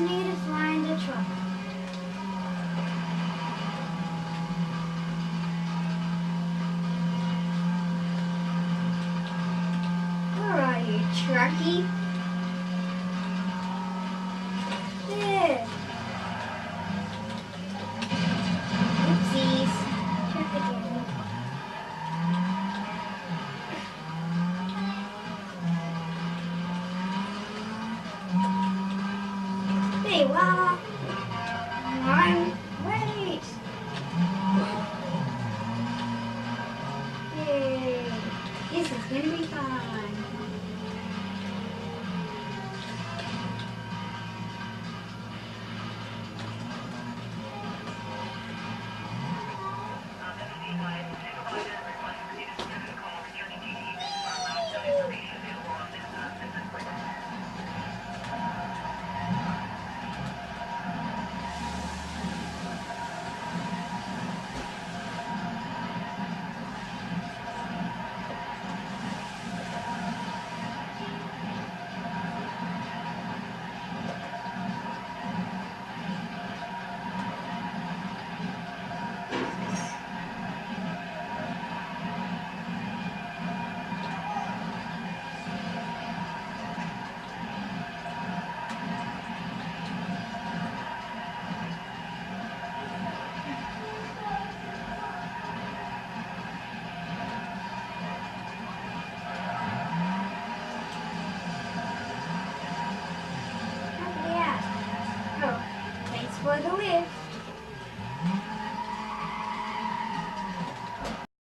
need to find a truck. Where are you, Trucky? There. Oopsies. Check again. Hey, well, wait. Yay. This is gonna be fun.